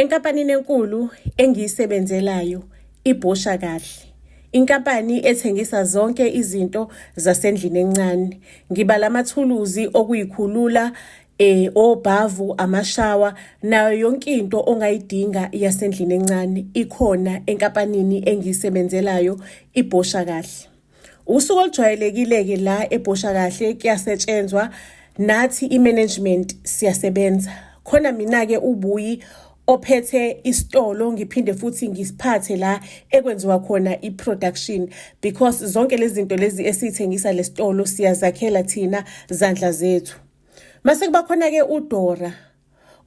Enkampanini enkulu engiyisebenzelayo iBhosha Kahle. Inkampani ethengisa zonke izinto zasendlini encane. Ngibala amathuluzi okuyikhulula, obhavu, amashawa, nayo yonke into ongayidinga yasendlini encane ikhona enkampanini engiyisebenzelayo iBhosha Kahle. Usuku olujwayelekile-ke la eBhosha Kahle kuyasetshenzwa, nathi i-management siyasebenza. Khona mina-ke uBuyi ophethe isitolo, ngiphinde futhi ngisiphathe la ekwenziwa khona i-production, because zonke lezi zinto lezi esiyithengisa le sitolo siyazakhela thina zandla zethu. Mase kuba khona-ke uDora.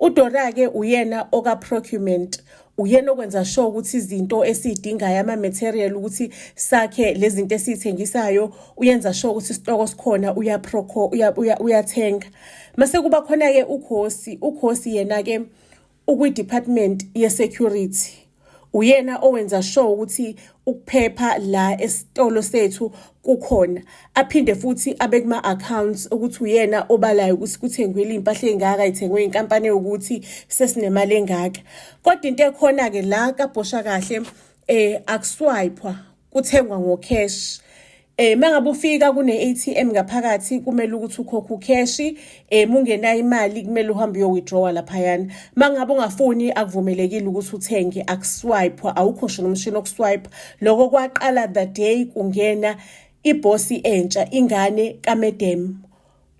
uDora-ke uyena oka-procurement, uyena okwenza sure ukuthi izinto esiyidingayo, ama-material ukuthi sakhe lezi zinto esiyithengisayo, uyenza sure ukuthi isitoko sikhona, uyathenga. Mase kuba khona-ke uKhosi yena-ke ukwi-department ye-security. Uyena owenza sure ukuthi ukuphepha la esitolo sethu kukhona. Aphinde futhi abe kuma-accounts ukuthi uyena obalayo ukuthi kuthengwe impahla engaka, ithengwe inkampani ukuthi sesinemali engaka. Kodwa into ekhona-ke la kaBhosha Kahle, akuswayipwa, kuthengwa ngocash. Mangabe ufika kune-ATM ngaphakathi kumele ukuthi ukhokhe ukheshi, mungenayo imali kumele uhambe uyo-withdrawa laphayana. Mangabe ungafuni akuvumelekile ukuthi uthenge, akuswayipwa, awukho ngisho nomshini wokuswayipa. Lokho kwaqala the day kungena ibhosi entsha, ingane kaMedem.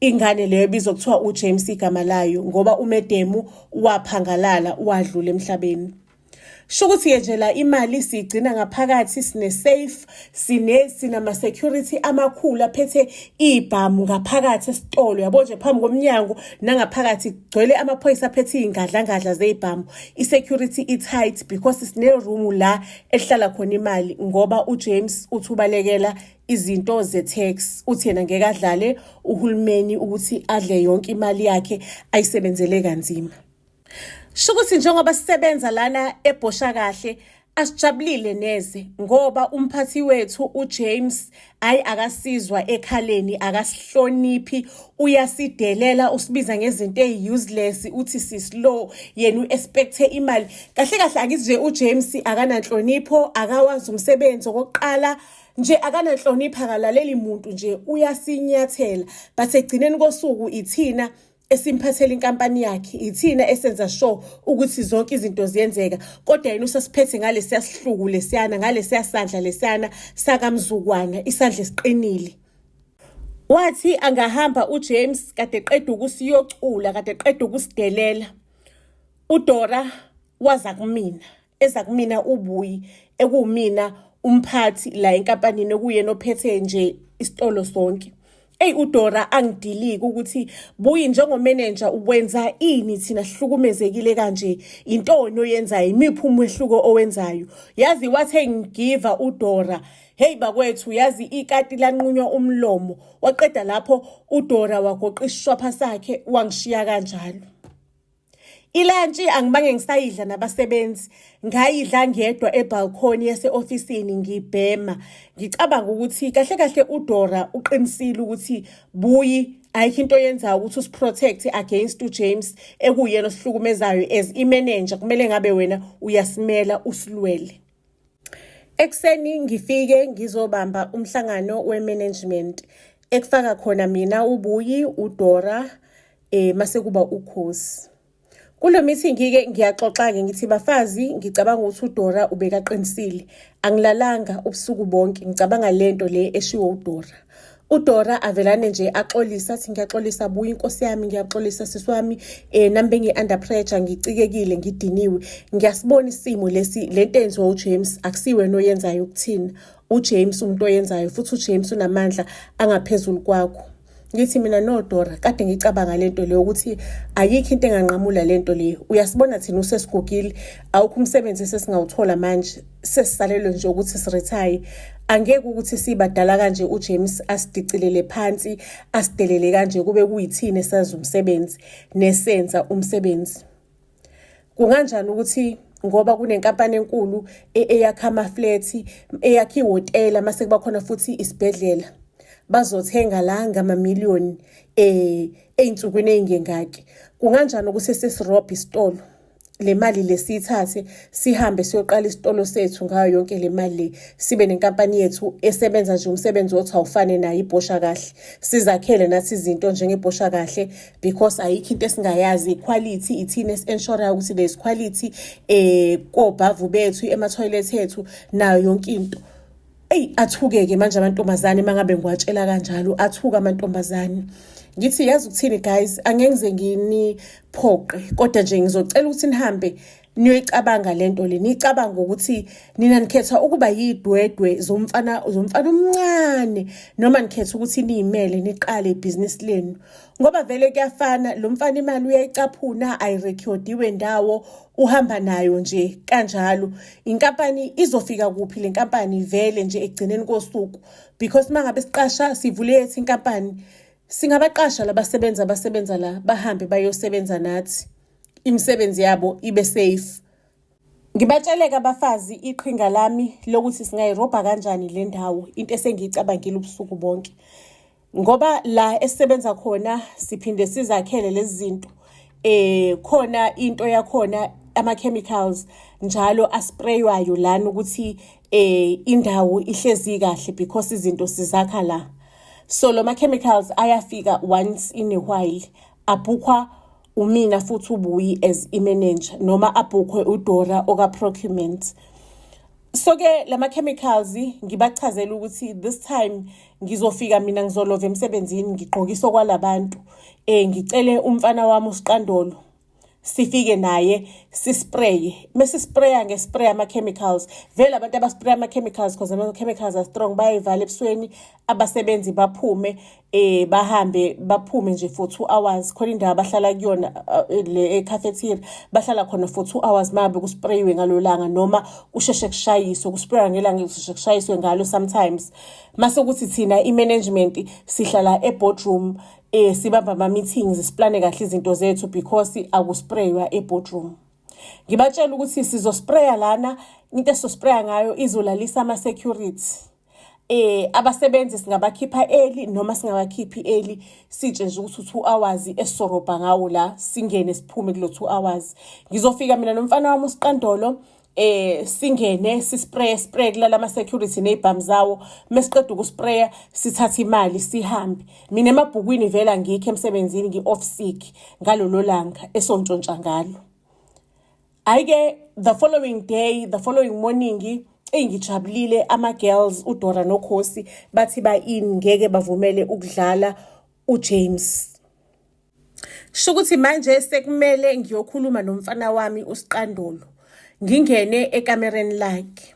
Ingane leyo ebizwa kuthiwa uJames igama layo, ngoba uMedem waphangalala, wadlula emhlabeni. Shukuthi nje la imali sigcina ngaphakathi, sine-safe, sinama-security amakhulu aphethe ibhamu ngaphakathi esitolo. Yabo nje phambi komnyango nangaphakathi kugcwele amaphoyisa aphethe iy'ngadlangadla zey'bhamu. I-security i-tight because sine-room la ehlala khona imali, ngoba uJames uthi ubalekela izinto ze-tax. Uthi yena ngeke adlale uhulumeni ukuthi adle yonke imali yakhe ayisebenzele kanzima. Shukuthi njengoba sisebenza lana eBhosha Kahle asijabulile neze, ngoba umphathi wethu uJames akasizwa ekhaleni, akasihloniphi, uyasidelela, usibiza ngezinto ezi-useless, uthi si-slow, yena u-expect imali. Kahle kahle akithi nje uJames akananhlonipho, akawazi umsebenzi okokuqala, nje akananhlonipho, akalaleli muntu nje, uyasinyathela. But egcineni kosuku ithina esimphathela inkampani yakhe, ithina esenza sure ukuthi zonke izinto ziyenzeka. Kodwa yena usasiphethe ngalesiya sihluku lesiyana, ngalesiya sandla lesiyana sakamzukwana, isandla esiqinile. Wathi angahamba uJames kade eqeda ukusiyocula, kade eqeda ukusidelela, uDora waza kumina, eza kumina uBuyi, ekuwumina umphathi la enkampanini, okuyena ophethe nje isitolo sonke. uDora angidiliki ukuthi Buyi njengomanager uwenza ini thina sihlukumezekile kanje, intoni oyenzayo, imiphi umehluko owenzayo. Yazi wathe ngigiva uDora, hey bakwethu, yazi ikati lanqunywa umlomo. Waqeda lapho uDora wagoqa isishwapha sakhe wangishiya kanjalo. Ilantshi angibange ngisayidla nabasebenzi, ngayidla ngedwa ebalcony yase-ofisini ngibhema. Ngicabanga ukuthi kahle kahle uDora uqinisile ukuthi Buyi ayikho into yenzayo ukuthi usiprotect against uJames, ekuyena osihlukumezayo. As imanager kumele ngabe wena uyasimela usilwele. Ekseni ngifike ngizobamba umhlangano we-management ekufaka khona mina, uBuyi, uDora, mase kuba uKhosi. Kulo meeting-ke ngiyaxoxa-ke ngithi bafazi, ngicabanga ukuthi uDora ubekaqinisile. Angilalanga ubusuku bonke ngicabanga lento le eshiwo uDora. uDora avelane nje axolisa, athi ngiyaxolisa Buyi inkosi yami, ngiyaxolisa sisi wami, nami bengi-under pressure, ngicikekile, ngidiniwe. Ngiyasibona isimo lesi, lento enziwa uJames akusiwena oyenzayo ukuthina. uJames umuntu oyenzayo, futhi uJames unamandla angaphezulu kwakho. Ngithi mina no Dora, kade ngicabanga lento leyo ukuthi ayikho into enganqamula lento leyo. Uyasibona thina usesigugile, awukho umsebenzi sesingawuthola manje, sesisalelwe nje ukuthi siretire. Angeke ukuthi sibadala kanje uJames asidicilele phansi, asidelele kanje kube kuyithini esazi umsebenzi nesenza umsebenzi. Kunganjani ukuthi ngoba kunenkampani enkulu eyakha ama-flat, eyakha ihhotela, mase kuba khona futhi isibhedlela, bazothenga la ngama-million ey'nsukwini ey'ngengaki. Kunganjani ukuthi sesirobhe isitolo? le mali lesiyithathe sihambe siyoqala isitolo sethu ngayo yonke le mali le, sibe nenkampani yethu esebenza nje umsebenzi othi awufane nayo ibhosha kahle, sizakhele nathi izinto njengebhosha kahle, because ayikho into esingayazi. Iquality ithina esi-ensure ukuthi there is quality kobhavu bethu, ema-toilet ethu, nayo yonke into. Athuke-ke manje amantombazane mangabe ngiwatshela kanjalo, athuka amantombazane. Ngithi yazi ukuthini guys, angeke ngize nginiphoqe, kodwa nje ngizocela ukuthi nihambe niyoyicabanga lento le, niyicabanga ukuthi nina nikhetha ukuba yidwedwe zomfana omncane, noma nikhetha ukuthi niyimele niqale ibhizinisi lenu, ngoba vele kuyafana. Lo mfana imali uyayicaphuna, ayirekhodiwe ndawo, uhamba nayo nje kanjalo. Inkampani izofika kuphi le nkampani vele nje ekugcineni kosuku? Because mangabe siqasha sivule yethu inkampani, singabaqasha abasebenza la bahambe bayosebenza nathi, imisebenzi yabo ibe safe. Ngibatsheleke abafazi iqhinga lami lokuthi singayirobha kanjani le ndawo, into esengiyicabangile ubusuku bonke. Ngoba la esisebenza khona siphinde sizakhele lezi zinto, khona into yakhona ama-chemicals njalo aspraywayo lana ukuthi indawo ihlezi kahle, because izinto sizakha la. So lo ma-chemicals ayafika once in a while, abhukwa umina futhi ubuyi as i-manager, noma abhukhwe uDora oka-procurement. So-ke lama-chemicals ngibachazela ukuthi this time ngizofika mina ngizolova emsebenzini ngigqokise okwalabantu, ngicele umfana wami uSiqandolo sifike naye sispraye. Mesispraya ngespray ama-chemicals, vele abantu abaspraya ama-chemicals because ama-chemicals are strong, bayayivala ebusweni abasebenzi baphume, bahambe baphume nje for 2 hours. Khona indawo abahlala kuyona le cafeteria, bahlala khona for 2 hours mabe kusprayiwe ngalo langa, noma kusheshe kushayiswe, kuspraywa ngelanga kusheshe kushayiswe ngalo sometimes. Mase ukuthi thina i-management sihlala e-boardroom, sibamba ama-meetings, siplane kahle izinto zethu because akuspraywa e-boardroom. Ngibatshela ukuthi sizospraya lana, into esospraya ngayo izolalisa ama-security. Abasebenzi singabakhipha early noma singabakhiphi early, sitshe nje ukuthi 2 hours esorobha ngawo la, singene siphume kulo 2 hours. Ngizofika mina nomfana wami uSiqandolo, singene spray kulala ama-security nezibhamu zawo. Mesiqeda ukuspraya sithatha imali sihambe. Mina emabhukwini vele angikho emsebenzini, ngi-off sick ngalolo langa esontshontsha ngalo. Ayike the following morning ngijabulile, ama-girls uDora noKhosi bathi ba-in, ngeke bavumele ukudlala uJames. Shukuthi manje sekumele ngiyokhuluma nomfana wami uSiqandolo, ngingene ekamereni lakhe.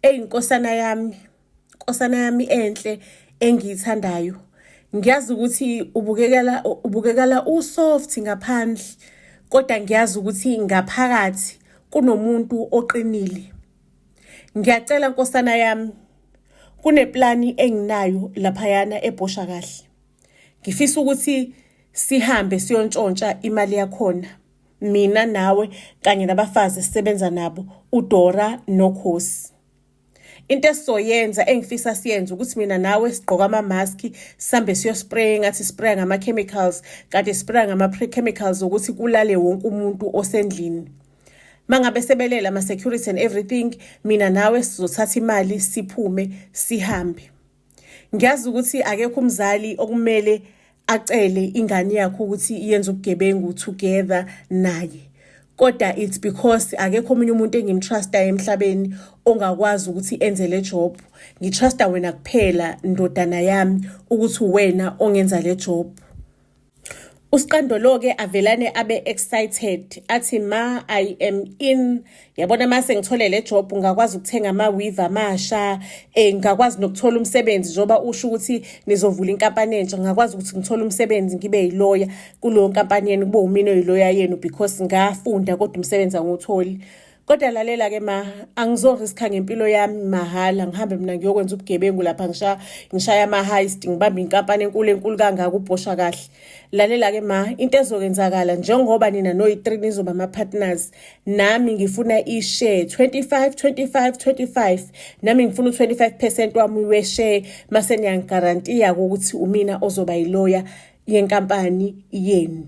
Nkosana yami enhle engiyithandayo, ngiyazi ukuthi ubukekala usoft ngaphandle, kodwa ngiyazi ukuthi ngaphakathi kunomuntu oqinile. Ngiyacela nkosana yami, kuneplani enginayo laphayana ebhosha kahle. Ngifisa ukuthi sihambe siyontshontsha imali yakhona, mina nawe kanye nabafazi sisebenza nabo, uDora noKhosi. Into esizoyenza engifisa siyenze ukuthi mina nawe sigqoka ama-maski, sihambe siyospray ngathi spray ngama-chemicals, kanti spray ngama-pre-chemicals ukuthi kulale wonke umuntu osendlini. Mangabe sebelela ama-security and everything, mina nawe sizothatha imali siphume sihambe. Ngiyazi ukuthi akekho umzali okumele acele ingane yakho ukuthi iyenze ubugebengu together naye, kodwa it's because akekho omunye umuntu engimtrusta emhlabeni ongakwazi ukuthi enze le job. Ngitrusta wena kuphela ndodana yami ukuthi wena ongenza le job. uSiqandolo-ke avelane abe excited, athi ma I am in. Yabona mase ngithole le job ngakwazi ukuthenga ama-weave amasha, ngakwazi nokuthola umsebenzi njoba usho ukuthi nizovula inkampani entsha, ngakwazi ukuthi ngithole umsebenzi ngibe yiloya kuleyo nkampani yenu, kube umina oyiloya yenu because ngafunda kodwa umsebenzi angiwutholi. Kodwa lalela-ke ma, angizoriskha ngempilo yami mahhala, ngihambe mina ngiyokwenza ubugebengu lapha, ngishaya ama-heist, ngibambe inkampani enkulu kangaka ubhosha kahle. Lalela-ke ma, into ezokwenzakala njengoba nina no-3 nizoba ama-partners, nami ngifuna i-share 25. Nami ngifuna u-25% wami we-share, mase niyangigarantiya ukuthi umina ozoba yiloya yenkampani yenu.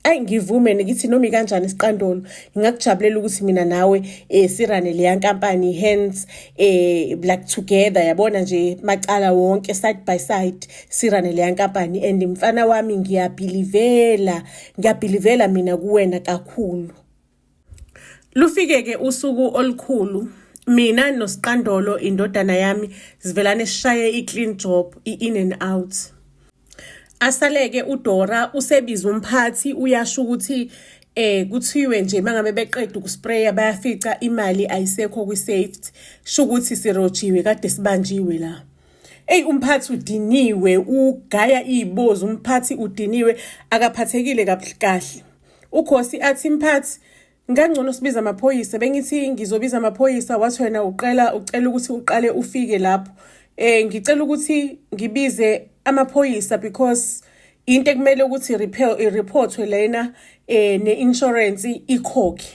ayi ngivume ngithi noma kanjani isiqandolo ngingakujabulela ukuthi mina nawe sirane leya nkampani hence like together yabona nje macala wonke side by side sirane leya nkampani and mfana wami ngiyabhilivela mina kuwena kakhulu. Lufike-ke usuku olukhulu mina noSiqandolo indodana yami sivelane sishaye i-clean job i-in and out. Asaleke uDora usebiza umphathi uyasho ukuthi kuthiwe nje mangabe beqeda ukuspraya bayafica imali ayisekho kwi-safety sho ukuthi sirojiwe kade sibanjiwe la. Umphathi udiniwe ugaya izibozi umphathi udiniwe akaphathekile kahle. Ukhosi athi mphathi ngangcono sibiza amaphoyisa bengithi ngizobiza amaphoyisa wathi wena ucela ukuthi uqale ufike lapho ngicela ukuthi ngibize amaphoyisa because into ekumele ukuthi ireportwe lena ne-insurance ikhokhe.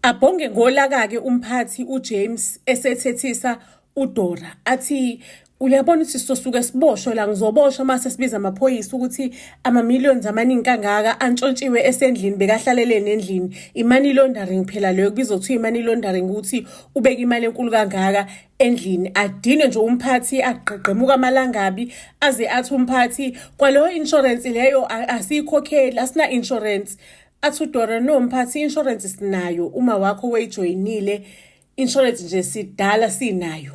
Abhonge ngolaka-ke umphathi uJames esethethisa uDora athi uyabona ukuthi sizosuke siboshwe la ngizoboshwa mase sibiza amaphoyisa ukuthi ama-millions amaningi kangaka antshontshiwe esendlini bekahlalelene endlini i-money laundering phela leyo kubizwa kuthiwa i-money laundering ukuthi ubeka imali enkulu kangaka endlini. Adine nje umphathi agqegqemuka amalangabi aze athi umphathi kwaleyo insurance leyo asiyikhokheli asina insurance. Athi uDora no mphathi insurance sinayo uma wakho wejoyinile insurance nje sidala sinayo.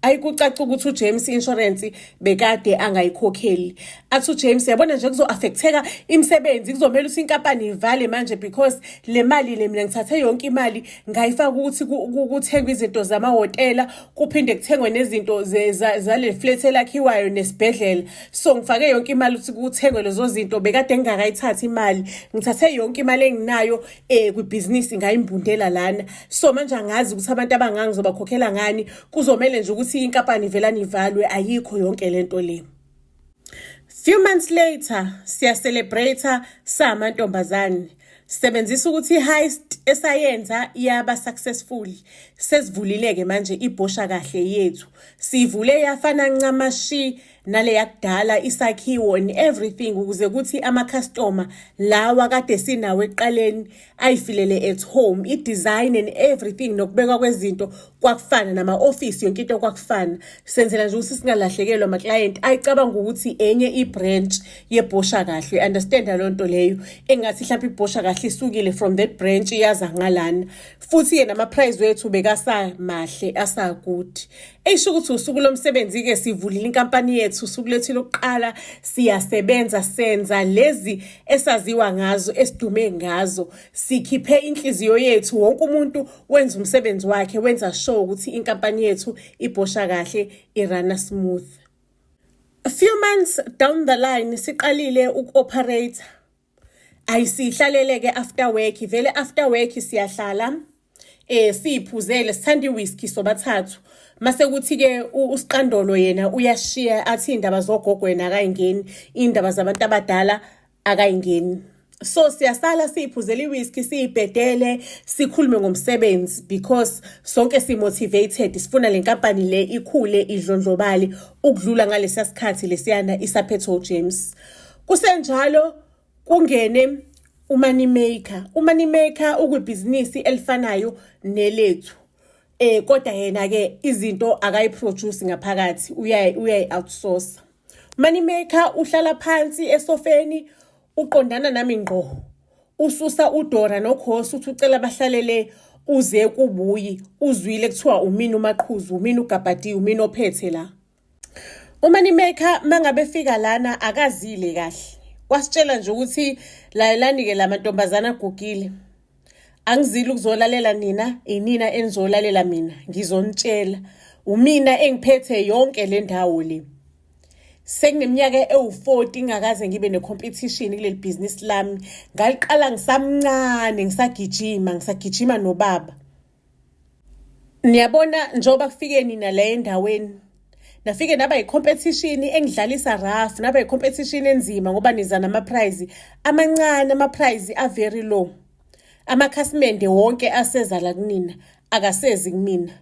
Ayikucaca ukuthi uJames insurance bekade angayikhokheli. Athi uJames yabona nje kuzo-affecteka imisebenzi kuzomela ukuthi inkampani ivale manje because le mali le mina ngithathe yonke imali ngayifaka ukuthi kuthengwe izinto zamahhotela kuphinde kuthengwe nezinto zale flat elakhiwayo nesibhedlela. So ngifake yonke imali ukuthi kuthengwe lezo zinto bekade ngingakayithathi imali. Ngithathe yonke imali enginayo kwibhizinisi ngayimbundela lana. So manje angazi ukuthi abantu abangangizobakhokhela ngani kuzomela nje ukuthi inkampani vela nivalwe ayikho yonke lento le. Few months later siya-celebrate samantombazane sisebenzisa ukuthi i-heist esayenza yaba successful. Sesivulileke manje ibhosha kahle yethu sivule yafana ncamashi nale yakudala isakhiwo and everything ukuze ukuthi ama-customer lawa kade sinawo eqaleni ayifilele at home i-design and everything nokubekwa kwezinto kwakufana nama-office yonke into kwakufana. Senzela nje ukuthi singalahlekelwa ama-client ayicabanga ukuthi enye i-branch yebhosha kahle. Understand leyo nto leyo engathi mhlawumbe ibhosha kahle isukile from that branch iyaza ngalana futhi yena ama-price wethu bekasamahle asakude. Esho ukuthi usuku lomsebenzi-ke sivulile inkampani yethu usuku lethu lokuqala siyasebenza senza lezi esaziwa ngazo esidume ngazo sikhiphe inhliziyo yethu wonke umuntu wenza umsebenzi wakhe wenza sure ukuthi inkampani yethu ibhosha kahle irana smooth. A few months down the line siqalile uku-operate ayisihlalele-ke after work vele after work siyahlala siyiphuzele sithanda i-whisky sobathathu mase kuthi-ke uSiqandolo yena uyashiya athi indaba zogogo yena akayingeni indaba zabantu abadala akayingeni. So siyasala siyiphuzele i-whisky siyibhedele sikhulume ngomsebenzi because sonke simotivated sifuna le nkampani le ikhule idlondlobale ukudlula ngalesiya sikhathi lesiyana isaphethe uJames. Kusenjalo kungene uMoneymaker ukubhizinisi elifanayo nelethu kodwa yena-ke izinto akayiproduce ngaphakathi uyayi-outsource. Moneymaker uhlala phansi esofeni uqondana nami ngqo ususa uDora nokhosi uthi ucela bahlalele uze kubuyi uzwile kuthiwa umini umaqhuzu umini ugabhadi umini ophethe la. uMoneymaker mangabe fika lana akazile kahle wasitshela nje ukuthi layelani-ke la mantombazana agugile angizile ukuzolalela nina inina enizolalela mina ngizonitshela umina engiphethe yonke le ndawo le. Sekuneminyaka ewu-40 ngakaze ngibe ne-competition kuleli business lami ngaliqala ngisamncane ngisagijima nobaba. Niyabona njengoba kufike nina la endaweni nafike naba yi-competition engidlalisa rough naba yi-competition enzima ngoba niza nama-prize amancane ama-prize a-very low. Amakhasimende wonke aseza la kunina akasezi kumina.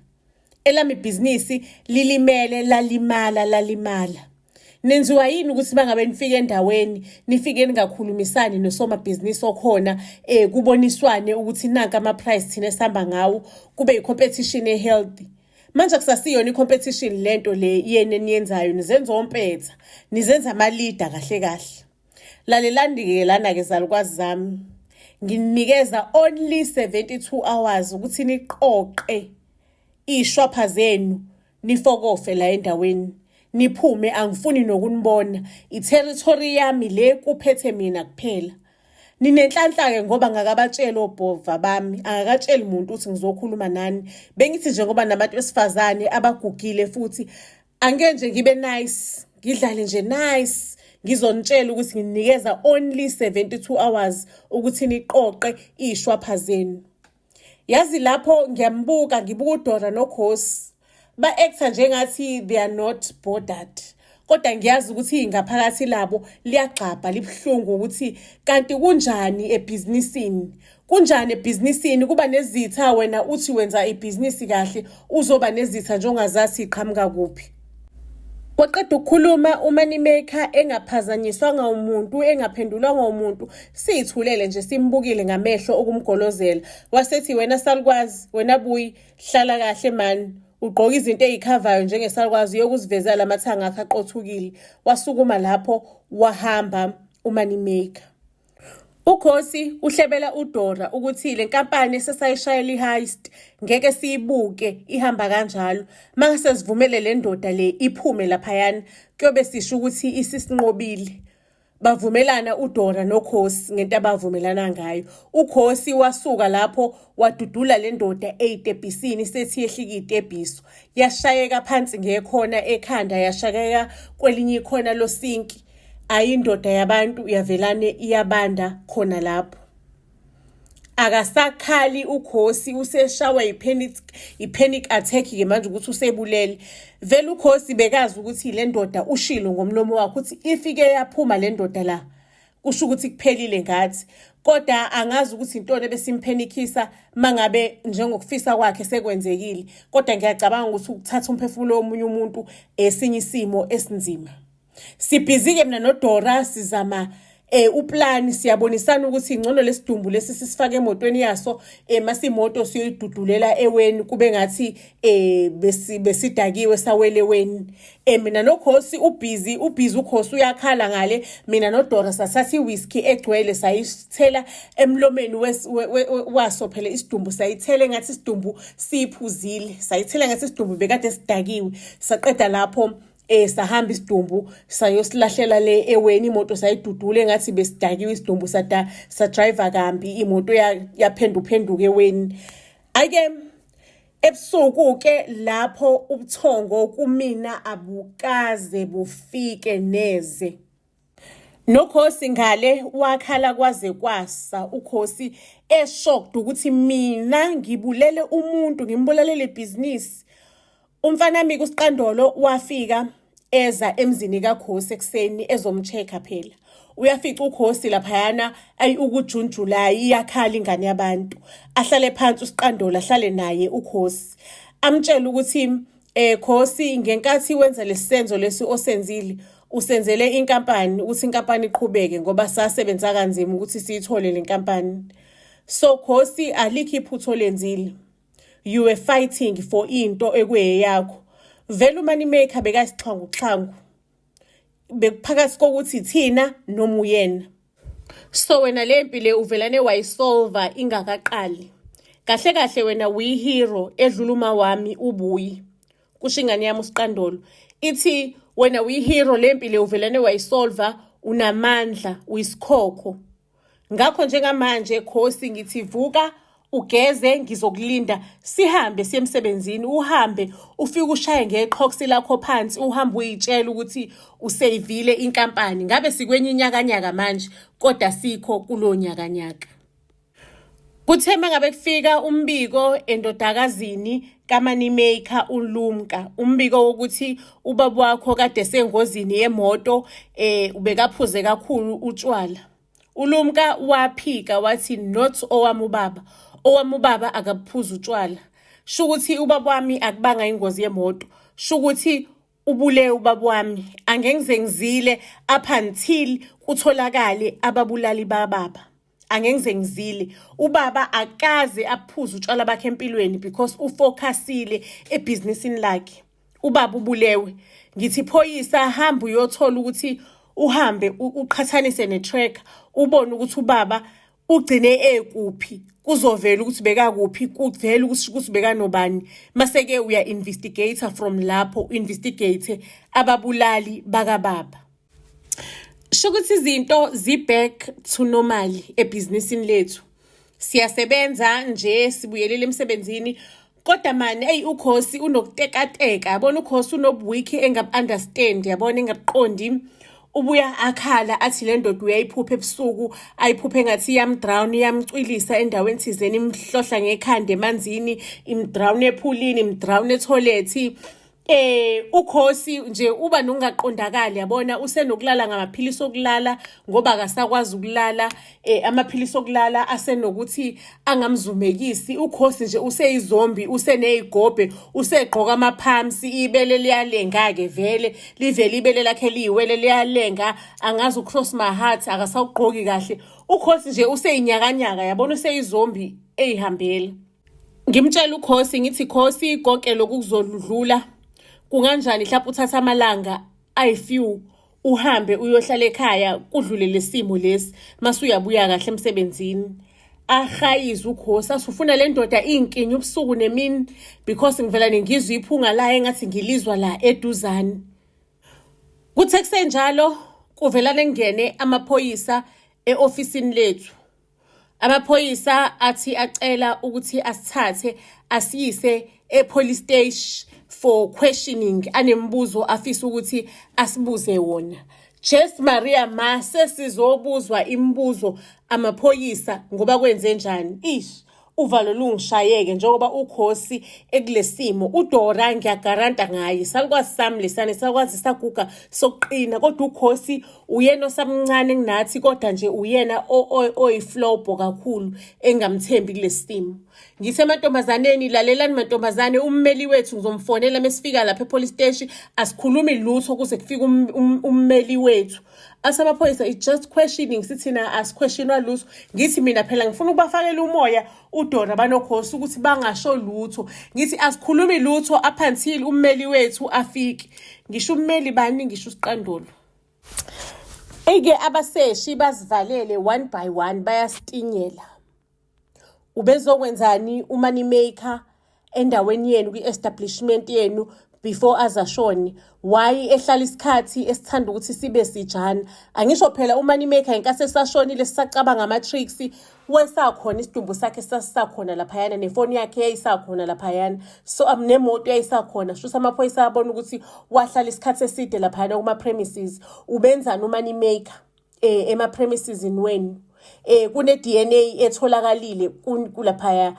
Elami ibhizinisi lilimele lalimala. Nenziwa yini ukuthi bangabe nifike endaweni nifike ningakhulumisani nosomabhizinisi okhona kuboniswane ukuthi nanka ama-price thina esihamba ngawo kube i-competition e-healthy. Manje akusasiyona i-competition lento le yena eniyenzayo nizenza ompetha nizenza ama-leader kahle kahle. Lalelani-ke lana-ke zalukwazi zami nginikeza only 72 hours ukuthi niqoqe iy'shwapha zenu nifokofe la endaweni niphume, angifuni nokunibona. I-territory yami le kuphethe mina kuphela. Ninenhlanhla-ke ngoba ngakabatsheli obhova bami, angakatsheli muntu ukuthi ngizokhuluma nani. Bengithi njengoba nabantu besifazane abagugile futhi angeke nje ngibe nice, ngidlale nje nice, ngizonitshela ukuthi nginikeza only 72 hours ukuthi niqoqe iy'shwapha zenu. Yazi lapho ngiyambuka ngibuka uDora noKhosi ba-acta njengathi they are not bothered. Kodwa ngiyazi ukuthi ngaphakathi labo liyagxabha libuhlungu ukuthi kanti kunjani ebhizinisini. Kunjani ebhizinisini kuba nezitha wena uthi wenza ibhizinisi kahle uzoba nezitha njengozathi iqhamuka kuphi. Waqeda ukukhuluma uMoneymaker engaphazanyiswanga umuntu engaphendulwanga umuntu siyithulele nje simbukile ngamehlo okumgolozela. Wasethi wena Salukwazi wena Buyi hlala kahle man. Ugqoka izinto ezikhavayo njengesalukwazi yokuzivezela lamathanga akhe aqothukile. Wasukuma lapho wahamba uMoneymaker. UKhosi uhlebela uDora ukuthi le nkampani esesayishayela i-heist ngeke siyibuke ihamba kanjalo. Mangase sivumele le ndoda le iphume laphayana kuyobe sisho ukuthi isisinqobile. Bavumelana uDora noKhosi ngento abavumelana ngayo. UKhosi wasuka lapho wadudula le ndoda ey'tebhisini sethi yehlika itebhiso. Yashayeka phansi ngekhona ekhanda yashayeka kwelinye ikhona losinki. Ayindoda yabantu yavelane iyabanda khona lapho. Akasakhali uKhosi useshawa i-panic attack-ke manje ukuthi usebulele. Vele uKhosi bekazi ukuthi le ndoda ushilo ngomlomo wakhe ukuthi ifike yaphuma le ndoda la kusho ukuthi kuphelile ngathi. Kodwa angazi ukuthi intoni ebesimpenikisa mangabe njengokufisa kwakhe sekwenzekile. Kodwa ngiyacabanga ukuthi ukuthatha umphefumulo womunye umuntu esinye isimo esinzima. Sibhizi-ke mina noDora sizama uplani siyabonisana ukuthi ingcono lesidumbu lesi sisifake emotweni yaso masimoto siyoyidudulela eweni kube ngathi besidakiwe sawele eweni. Mina noKhosi ubhizi uKhosi uyakhala ngale, mina noDora sathatha iwhiskey egcwele sayithela emlomeni waso phela isidumbu sayithele ngathi isidumbu siphuzile, sayithela ngathi isidumbu bekade sidakiwe. Saqeda lapho sahamba isidumbu sayosilahlela le eweni, imoto sayidudule ngathi besidakiwe isidumbu driver kambi, imoto yaphenduphenduka eweni. Ake ebusuku-ke lapho ubuthongo kumina abukaze bufike neze. NoKhosi ngale wakhala kwaze kwasa, uKhosi shocked ukuthi mina ngibulele umuntu, ngimbulelele ibhizinisi. Umfana wami kuSiqandolo wafika eza emzini kaKhosi ekuseni ezomcheck phela. Uyafica uKhosi laphayana ukujunjula iyakhala ingane yabantu. Ahlale phansi uSiqandolo ahlale naye uKhosi. Amtshela ukuthi Khosi ngenkathi wenza lesisenzo lesi osenzile usenzele inkampani ukuthi inkampani iqhubeke ngoba sasebenza kanzima ukuthi siyithole le nkampani. So Khosi alikho iphutho lenzile. You were fighting for into ekuyeyakho. Vele uMoneymaker bekasixhangu. Bekuphakathi kokuthi thina noma uyena. So wena le mpi le uvelane wayisolva ingakaqali. Kahle kahle wena uyihero edlula uma wami uBuyi. Kusho ingane yami uSiqandolo. Ithi wena uyihero le mpi le uvelane wayisolva, unamandla, uyisikhokho. Ngakho njengamanje Khosi ngithi vuka ugeze ngizokulinda sihambe siye emsebenzini, uhambe ufike ushaye ngeqhoksi lakho phansi, uhambe uyitshela ukuthi useyivile inkampani. Ngabe sikwenye inyakanyaka manje kodwa sikho kulo nyakanyaka. Kuthe mangabe kufika umbiko endodakazini kaMoneymaker uLumka, umbiko wokuthi ubaba wakho kade sengozini yemoto ubekaphuze kakhulu utshwala. uLumka waphika wathi not owami ubaba. Owami ubaba akaphuza utshwala. Shukuthi ubaba wami akubanga ingozi yemoto. Shukuthi Ubulewe ubaba wami, angeke ngize ngizile up until kutholakale ababulali bababa. Angeke ngize ngizile. Ubaba akaze aphuze utshwala bakhe empilweni because ufocusile ebhizinisini lakhe. Ubaba ubulewe. Ngithi phoyisa hamba uyothola ukuthi uhambe uqhathanise ne-tracker ubone ukuthi ubaba ugcine ekuphi. Kuzovela ukuthi bekakuphi, kuvela ukuthi bekanobani. Maseke uya-investigator from lapho, investigate ababulali bakababa. Shukuthi izinto zi-back to normal ebhizinisini lethu. Siyasebenza nje, sibuyelele emsebenzini. Kodwa mani, ukhosi unokutekateka. Yabona ukhosi unobuwiki engabu-understand, yabona engabuqondi. Ubuya akhala athi le ndoda uyayiphupha ebusuku, ayiphuphe ngathi iyamdrown, iyamcwilisa endaweni thizeni, imhlohla ngekhanda emanzini, imdrown ephulini, imdrown etholethi. Ukhosi nje uba nokungaqondakali, yabona usenokulala ngamaphilisi okulala ngoba akasakwazi ukulala. Amaphilisi okulala asenokuthi angamzumekisi. Ukhosi nje useyizombi, useneyigobhe, usegqoka amaphamsi, ibele liyalenga-ke vele, livele ibele lakhe liyiwele liyalenga, angazi ucross my heart, akasawugqoki kahle. Ukhosi nje useyinyakanyaka, yabona useyizombi eyihambela. Ngimtshela ukhosi ngithi, khosi konke lokhu kuzodlula. Kunganjani mhlawumbe uthatha amalanga ayi-few uhambe uyohlala ekhaya kudlule lesimo lesi mase uyabuya kahle emsebenzini. Ahayize ukhosi asufuna le ndoda inkinyi ubusuku nemini because ngivela ngizwe iphunga la engathi ngilizwa la eduzane. Kuthe kusenjalo kuvelane ngene amaphoyisa eofisini lethu. Amaphoyisa athi acela ukuthi asithathe asiyise epolice station for questioning, anembuzo afisa ukuthi asibuze wona. Just Maria mase sizobuzwa imibuzo amaphoyisa ngoba kwenze njani. Uvalo lungishayeke njengoba ukhosi ekulesimo. UDora ngiyagaranta ngaye, salikwazi sami lesane, sakwazi saguga sokuqina, kodwa ukhosi uyena osamncane kunathi, kodwa nje uyena oyiflobo kakhulu engamthembi kulesimo. Ngithe emantombazaneni, lalelani mantombazane, ummeli wethu ngizomfonela mesifika lapha epolice station, asikhulumi lutho kuze kufike ummeli wethu. Asamaphoyisa it's just questioning, sithina asiquestionwa lutho. Ngithi mina phela ngifuna ukubafakela umoya uDora banokhosi ukuthi bangasho lutho. Ngithi asikhulumi lutho up until ummeli wethu afike. Ngisho ummeli bani, ngisho uSiqandolo. Eke abaseshi bazivalele one by one bayasitinyela. Ubezokwenzani umoney maker endaweni yenu kwi-establishment yenu before azashone? Why ehlala isikhathi esithanda ukuthi sibe sijana? Angisho phela umoney maker inkathi esashonile sisacabanga ama-tricks, wesakhona isidumbu sakhe sasisakhona laphayana, nefoni yakhe yayisakhona laphayana, so nemoto yayisakhona. Shuthi amaphoyisa abona ukuthi wahlala isikhathi eside laphayana kuma-premises. Ubenzani umoney maker ema-premises wenu? Kune-DNA etholakalile kulaphaya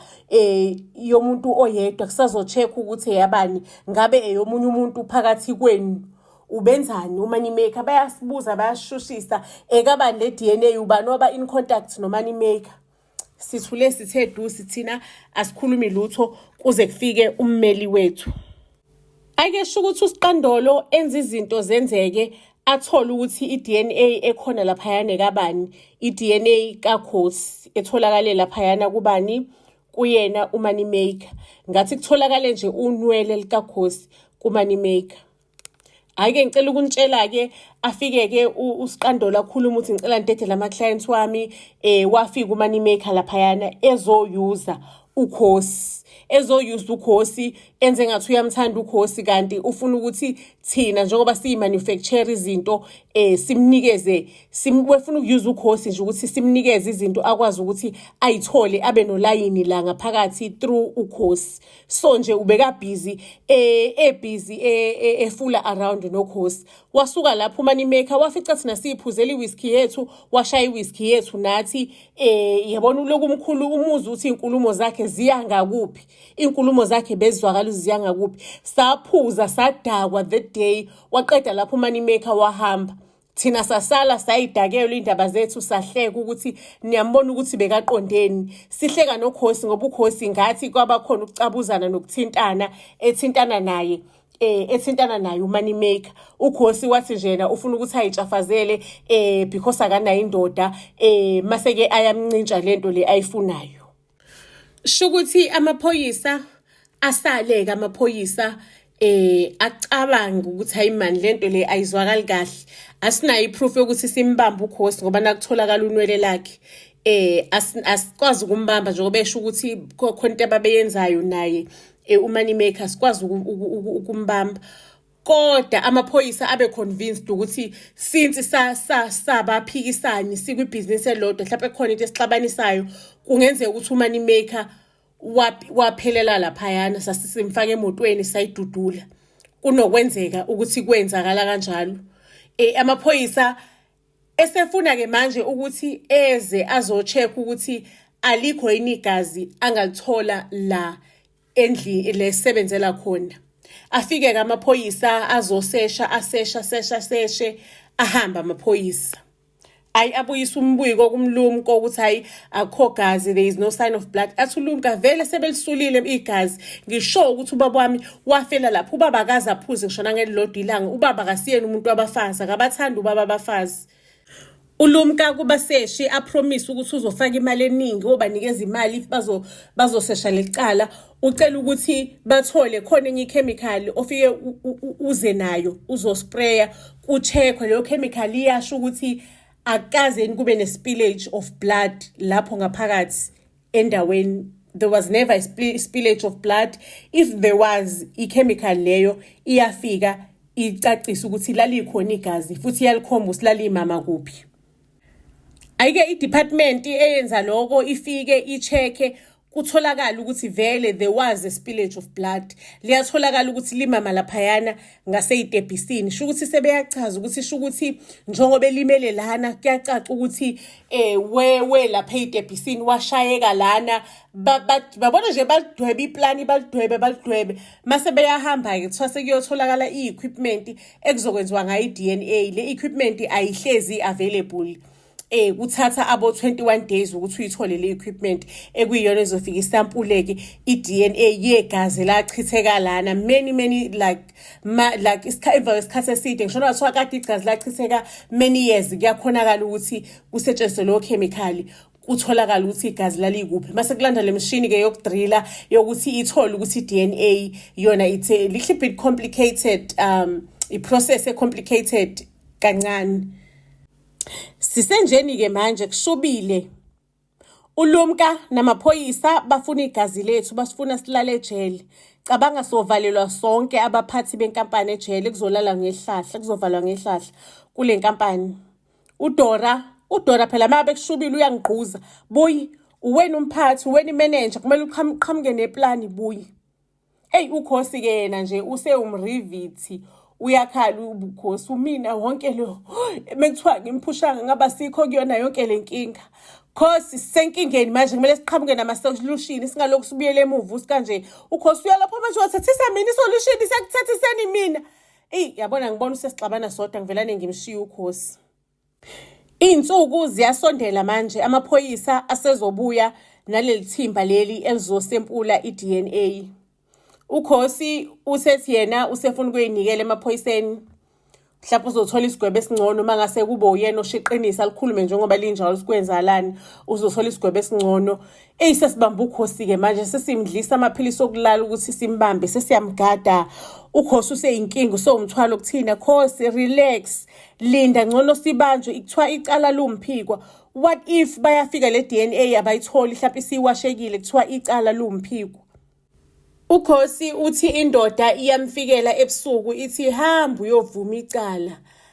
yomuntu oyedwa, kusazo-check ukuthi yabani ngabe eyomunye umuntu phakathi kwenu. Ubenzani umoney maker? Bayasibuza, bayashushisa, ekabani le-DNA, ubani waba in contact nomoney maker? Sithule sithe dusi thina asikhulumi lutho kuze kufike ummeli wethu. Ake sho ukuthi uSiqandolo enza izinto zenzeke, athola ukuthi i-DNA ekhona laphayana kabani, i-DNA kaKhosi etholakale laphayana kubani, kuyena umoney maker. Ngathi kutholakale nje unwele likaKhosi kumoney maker. Ake ngicela ukunitshela-ke, afike-ke uSiqandolo akhuluma ukuthi ngicela ndedele lama-clients wami, wafika umoney maker laphayana ezoyuza ukhosi. Ezoyuza ukhosi, enze ngathi uyamthanda ukhosi, kanti ufuna ukuthi thina njengoba siyi-manufacture izinto simnikeze, wefuna ukuyuza ukhosi nje ukuthi simnikeze izinto akwazi ukuthi ayithole abe nolayini la ngaphakathi through ukhosi. So nje ubekabhizi ebhizi efula around nokhosi. Wasuka lapho umoney maker wafica thina siyiphuzela iwhiskey yethu, washaya iwhiskey yethu nathi. Yabona uloku umkhulu umuzi ukuthi inkulumo zakhe ziya ngakuphi, inkulumo zakhe bezwakala ziya ngakuphi. Saphuza sadakwa that day, waqeda lapho umoney maker wahamba. Thina sasala sayidakelwa indaba zethu, sahleka ukuthi niyambona ukuthi bekaqondeni. Sihleka nokhosi ngoba ukhosi ngathi kwaba khona ukucabuzana nokuthintana, ethintana naye. ethintana naye uMoney Maker. Ukhosi wathi njena ufuna ukuthi ayitshafazele because akanayo indoda mase-ke ayamncintsha lento le ayifunayo. Shukuthi amaphoyisa asaleke amaphoyisa acabanga ukuthi hayi mani lento le ayizwakali kahle. Asinayo iproof yokuthi simbambe ukhosi ngoba nakutholakala unwele lakhe. Asikwazi ukumbamba njengoba esho ukuthi khona into ababeyenzayo naye uMoney Maker sikwazi ukumbamba. Kodwa amaphoyisa abe convinced ukuthi since sabaphikisani sikwibhizinisi elodwa mhlawumbe khona into esixabanisayo kungenzeka ukuthi uMoney Maker waphelela laphayana sasisimfaka emotweni sayidudula kunokwenzeka ukuthi kwenzakala kanjalo. Amaphoyisa esefuna ke manje ukuthi eze azocheck ukuthi alikho yini igazi angalithola la endlini lesebenzela khona. Afike ke amaphoyisa azosesha aseshe ahamba amaphoyisa. Abuyisa umbiko kumlumko ukuthi hayi akho gazi, there is no sign of blood. Athi ulumka vele sebelisulile igazi. Ngisho ukuthi ubaba wami wafela lapho. Ubaba akaze aphuze ngishona ngelilodwa ilanga. Ubaba akasiyena umuntu wabafazi, akabathanda ubaba abafazi. Ulumka kubaseshi apromise ukuthi uzofaka imali eningi obanikeza imali bazosesha lecala. Ucela ukuthi bathole khona enye ichemical ofike uze nayo uzospraya kucheckwe leyo chemical iyasho ukuthi akaze kube ne-spillage of blood lapho ngaphakathi endaweni. There was never a spillage of blood. If there was, i-chemical leyo iyafika icacisa ukuthi lalikhona igazi futhi yalikhomba ukuthi lalimama kuphi. Ayike i-department eyenza lokho ifike ichecke kutholakala ukuthi vele there was a spillage of blood. Liyatholakala ukuthi limama laphayana ngaseyitebhisini. Shukuthi sebeyachaza ukuthi shukuthi njengoba elimele lana kuyacaca ukuthi we lapha eyitebhisini washayeka lana babona nje balidwebe iplani balidwebe mase beyahamba ke kuthiwa sekuyotholakala i-equipment ekuzokwenziwa ngayo i-DNA. Le equipment ayihlezi available. Kuthatha abo 21 days ukuthi uyithole le equipment ekuyiyona ezofika isampuleke i-DNA yegazi lachitheka lana many like isikhathi eside ngishona wathiwa kade igazi lachitheka many years. Kuyakhonakala ukuthi kusetshenziswe lo chemical kutholakala ukuthi igazi lalikuphi mase kulanda le machine ke yokudrilla yokuthi ithole ukuthi i-DNA yona it's a little bit complicated, i-process complicated kancane. Sisenjeni ke manje kushubile. Ulumka namaphoyisa bafuna igazi lethu, basifuna silale ejele. Cabanga sovalelwa sonke abaphathi benkampani ejele kuzolala ngehlahla, kuzovalwa ngehlahla kule nkampani. Udora phela mabe kushubile uyangigquza. Buyi, uwena umphathi, uwena imanager, kumele uqhamuke neplani buyi. Ukhosi ke yena nje usewumrivithi. Uyakhala ubukhosi umina wonke lo mekuthiwa ngimphushanga ngaba sikho kuyona yonke lenkinga. Khosi senkingeni manje kumele siqhamuke nama-solution singalokhu sibuyele emuva usikanje. Ukhosi uyalapho manje wathathisa mina i-solution sekuthathiseni mina. Yabona ngibona usesixabana sodwa ngivelane ngimshiye ukhosi. Iy'nsuku ziyasondela manje amaphoyisa asezobuya naleli thimba leli elizosempula i-DNA. Ukhosi usethi yena usefuna ukuyinikela emaphoyiseni. Mhlawumbe uzothola isigwebo esingcono mangase kube uyena oshiqinisa likhulume njengoba linjalo sikwenzalani uzothola isigwebo esingcono. Sesibamba ukhosi ke manje sesimdlisa amaphilisi okulala ukuthi simbambe sesiyamgada. Ukhosi useyinkinga usomthwalo kuthina. Khosi relax, linda ngcono sibanjwe ikuthiwa icala lumphikwa. What if bayafika le DNA abayitholi mhlawumbe isiwashekile kuthiwa icala lumphikwa. Ukhosi uthi indoda iyamfikela ebusuku ithi hamba uyovuma icala,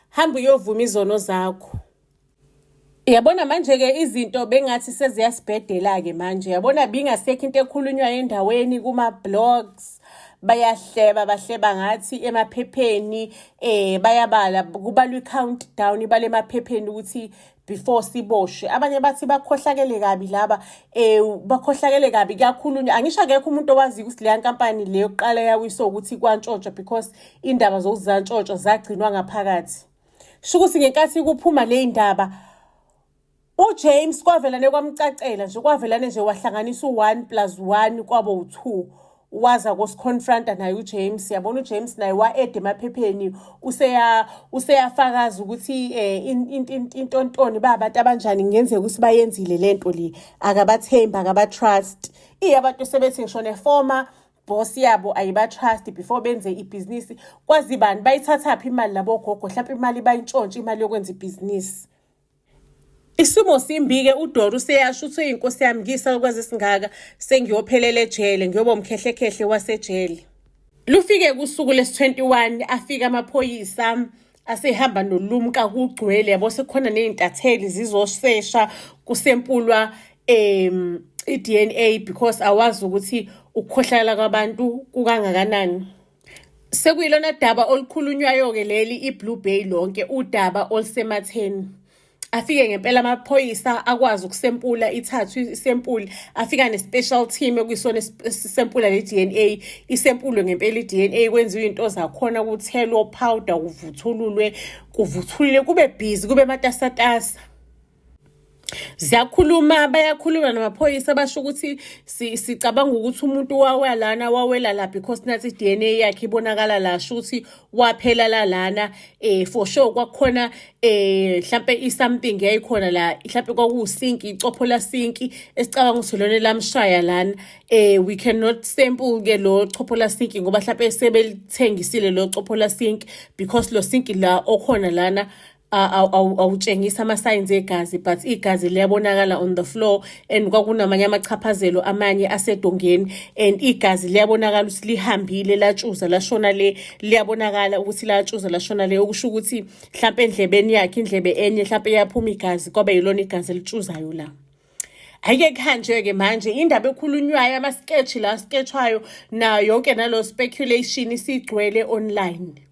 hamba uyovuma izono zakho. Yabona manje ke izinto bengathi seziyasibhedela ke manje. Yabona bingasekho into ekhulunywa endaweni kuma blogs. Bahleba ngathi emaphepheni bayabala kubalwa i-countdown bale emaphepheni ukuthi before siboshwe. Abanye bathi bakhohlakele kabi laba bakhohlakele kabi kakhulu. Angisho akekho umuntu owazi ukuthi leya nkampani leyo yokuqala yawiso ukuthi kwantshontsha because indaba zokuzantshontsha zagcinwa ngaphakathi. Shukuthi ngenkathi kuphuma le indaba uJames kwavelane kwamcacela nje kwavelane nje wahlanganisa u1 + 1 kwabo u2 waza kosiconfronta naye uJames. Yabona uJames naye wa-eda emaphepheni useyafakaza ukuthi intontoni babantu abanjani ngenzeka ukuthi bayenzile lento le, akabathembi akabatrust. Abantu sebethi ngisho neformer boss yabo ayibatrust before benze ibhizinisi. Kwazi bani bayithathaphi imali labo gogo, mhlawumbe imali bayintshontshe imali yokwenza ibhizinisi. Isimo simbi-ke uDora useyasho uthi inkosi yami ngisalukwazi singaka sengiyophelela ejele ngiyoba umkhehlekhehle wasejele. Lufike kusuku lesi-21 afika amaphoyisa asehamba nolumka kugcwele yabo sekukhona ney'ntatheli zizosesha kusempulwa i-DNA because awazi ukuthi ukukhohlakala kwabantu kukangakanani. Sekuyilona daba olukhulunywayo-ke leli iBlue Bay lonke, udaba olusematheni. Afike ngempela amaphoyisa akwazi ukusempula, ithathwe isempuli, afika ne-special team ekuyisona isempula le-DNA, isempulwe ngempela i-DNA, kwenziwe into zakhona kuthelwa powder, kuvuthulule kube busy, kube matasatasa. Bayakhuluma namaphoyisa basho ukuthi sicabanga ukuthi umuntu wawela la because nathi i-DNA yakhe ibonakala la, sho ukuthi waphela lana. For sure kwakukhona mhlampe something yayikhona la, mhlampe kwakusinki, icopho la sinki esicabanga ukuthi lona lamshaya lana. We cannot sample ke lo copho la sinki ngoba mhlampe sebelithengisile lo copho la sinki because lo sinki la okhona lana awutshengisa ama-signs egazi, but igazi liyabonakala on the floor and kwakunamanye amachaphazelo amanye asedongeni and igazi liyabonakala ukuthi lihambile latshuza lashona le, liyabonakala ukuthi latshuza lashona le, okusho ukuthi mhlampe endlebeni yakhe, indlebe enye mhlampe yaphuma igazi kwaba yilona igazi elitshuzayo la. Ake kanje-ke manje indaba ekhulunywayo, ama-sketch la sketchwayo nayo yonke nalo speculation isigcwele online.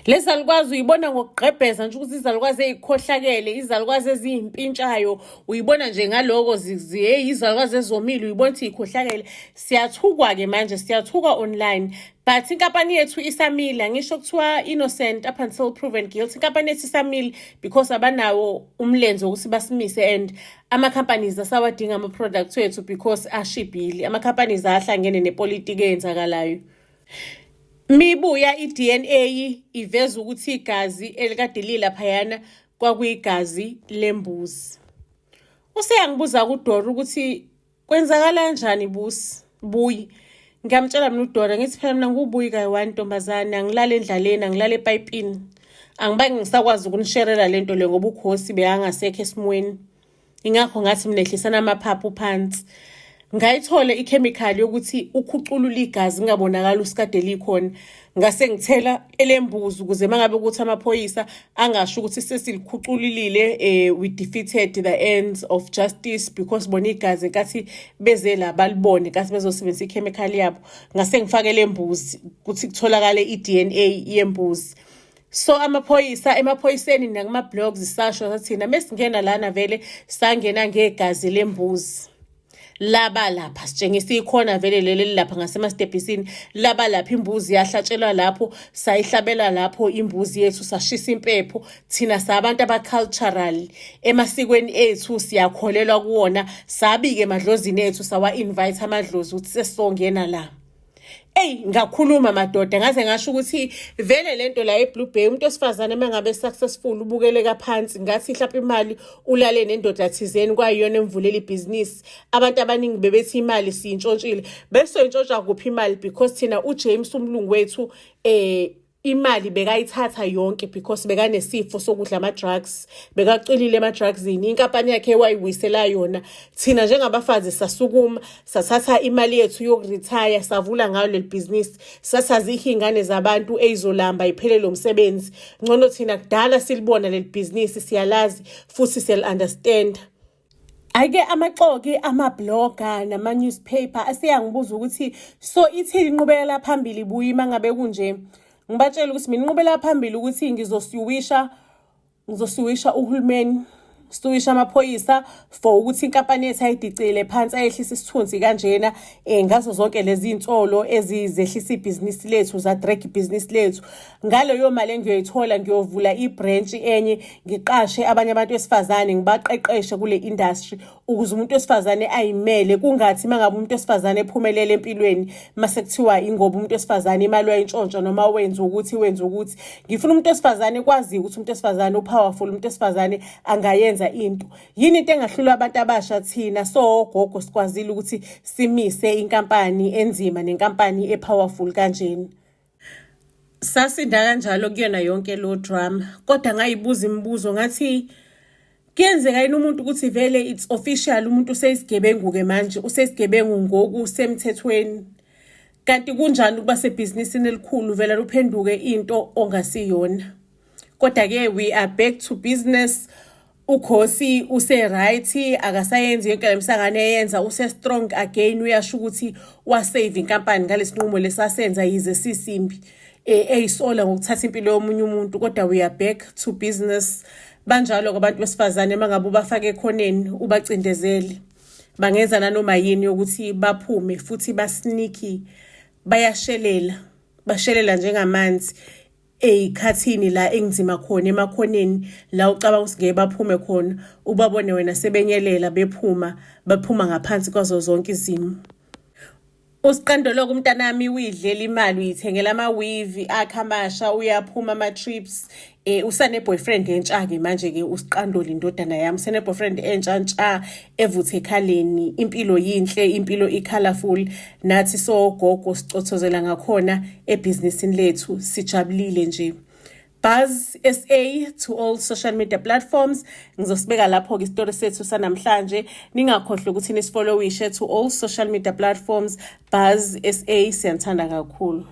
Lezalukwazi uyibona ngokugqebheza nje ukuthi izalukwazi ezikhohlakele, izalukwazi eziyimpintshayo uyibona nje ngaloko izalukwazi ezomile uyibona ukuthi ikhohlakele. Siyathukwa-ke manje, siyathukwa online, but inkampani yethu isamile. Ngisho kuthiwa innocent up until proven guilty, inkampani yethu isamile because abanawo umlenze ukuthi basimise, and ama-companies asawadinga ama-products wethu because ashibhile. Ama-companies ahlangene nepolitiki eyenzakalayo. Mibuya i-DNA iveza ukuthi igazi elikade lilaphayana kwakuyigazi lembuzi. Useyangibuza kuDora ukuthi kwenzakala kanjani buyi. Ngamtshela mina uDora ngithi phela mina ngubuyi kayi-1 ntombazane, angilala endlaleni, angilala epayipini. Angibangi ngisakwazi ukunisherela lento le ngoba ukhosi beyangasekho esimweni. Ingakho ngathi mina ehlisana amaphaphu phansi. Ngayithola ikhemikhali yokuthi ukhuculula igazi ngabonakala usikade likhona. Ngase ngithela elembuzi ukuze mangabe ukuthi amaphoyisa angasho ukuthi sesilikhucululile, we defeated the ends of justice because bona igazi nkathi beze la balibone nkathi bezosebenzisa ikhemikhali yabo. Ngase ngifake lembuzi ukuthi kutholakale i-DNA yembuzi. So emaphoyiseni nakuma-blogs sasho sathina mesingena lana vele sangena ngegazi lembuzi. Laba lapha sitshengisa ikhona vele leli lapha ngasemastebhisini, laba lapha imbuzi yahlatshelwa lapho, sayihlabela lapho imbuzi yethu, sashisa impepho. Thina sabantu aba-cultural, emasikweni ethu siyakholelwa kuwona. Sabike emadlozini ethu, sawa-invite amadlozi ukuthi sesizongena la. Ngakhuluma madoda, ngaze ngasho ukuthi vele lento la eBlue Bay umuntu osifazane mangabe successful ubukeleka phansi, ngathi mhlawumbe imali ulale nendoda thizeni kwayiyona emvulela ibhizinisi. Abantu abaningi bebethi imali siyintshontshile, bese intshontsha kuphi imali because thina uJames umlungu wethu imali bekayithatha yonke because bekanesifo sokudla ama-drugs, bekacwilile ema-drugsini. Inkampani yakhe wayiwisela yona. Thina njengabafazi sasukuma, sathatha imali yethu yokuretire, savula ngayo leli bhizinisi, sasazikho iy'ngane zabantu ey'zolamba iphelele umsebenzi. Ngcono thina kudala silibona leli bhizinisi, siyalazi futhi siyali-understand. Ake amaxoki ama-blogger nama-newspaper aseyangibuza ukuthi so ithini inqubekela phambili buyi mangabe kunje. Ngibatshela ukuthi mina inqubela phambili ukuthi ngizosiwisha uhulumeni, siwisha amaphoyisa for ukuthi inkampani yethu ayidicile phansi, ayehlisa isithunzi kanjena ngazo zonke lezi insolo ezizehlisa ibhizinisi lethu, za-drag ibhizinisi lethu. Ngaleyo mali engiyoyithola ngiyovula i-branch enye, ngiqashe abanye abantu besifazane ngibaqeqeshe kule industry ukuze umuntu wesifazane ayimele, kungathi mangabe umuntu wesifazane ephumelele empilweni mase kuthiwa ingoba umuntu wesifazane imali uyayintshontsha noma wenza ukuthi. Ngifuna umuntu wesifazane kwazi ukuthi umuntu wesifazane upowerful, umuntu wesifazane angayenza into. Yini into engahlula abantu abasha thina sogogo sikwazile ukuthi simise inkampani enzima nenkampani epowerful kanjeni? Sasinda kanjalo kuyona yonke lo drama, kodwa ngayibuza imibuzo ngathi kuyenzeka yini umuntu ukuthi vele it's official umuntu useyisigebengu-ke manje, useyisigebengu ngokusemthethweni? Kanti kunjani ukuba sebhizinisini elikhulu vele luphenduke into ongasiyona? Kodwa-ke we are back to business. Ukhosi use-right, akasayenzi yonke le msangane eyenza, use-strong again, uyasho ukuthi wasave inkampani ngalesi nqumo lesasenza yize sisimbi eyisola ngokuthatha impilo yomunye umuntu. Kodwa we are back to business. Banjalo kwabantu besifazane mangabe ubafake ekhoneni ubacindezele, bangenza nanoma yini ukuthi baphume, futhi basneaky, bashelela njengamanzi ey'khathini la engizima khona, emakhoneni la ucabanga ukuthi ngeke baphume khona, ubabone wena sebenyelela baphuma ngaphansi kwazo zonke izimo. Usiqandoloka umntanami, uyidlela imali, uyithengela ama-weave akhe amasha, uyaphuma ama-trips. Usane-boyfriend entsha-ke manje-ke usiqandole indodana yami, usane-boyfriend entsha evuthe ekhaleni. Impilo yinhle, impilo i-colorful. Nathi sogogo sicothozela ngakhona ebhizinisini lethu, sijabulile nje. Buzz SA to all social media platforms. Ngizosibeka lapho-ke isitori sethu sanamhlanje. Ningakhohlwa ukuthi nisfollowishe to all social media platforms. Buzz SA, siyanthanda kakhulu.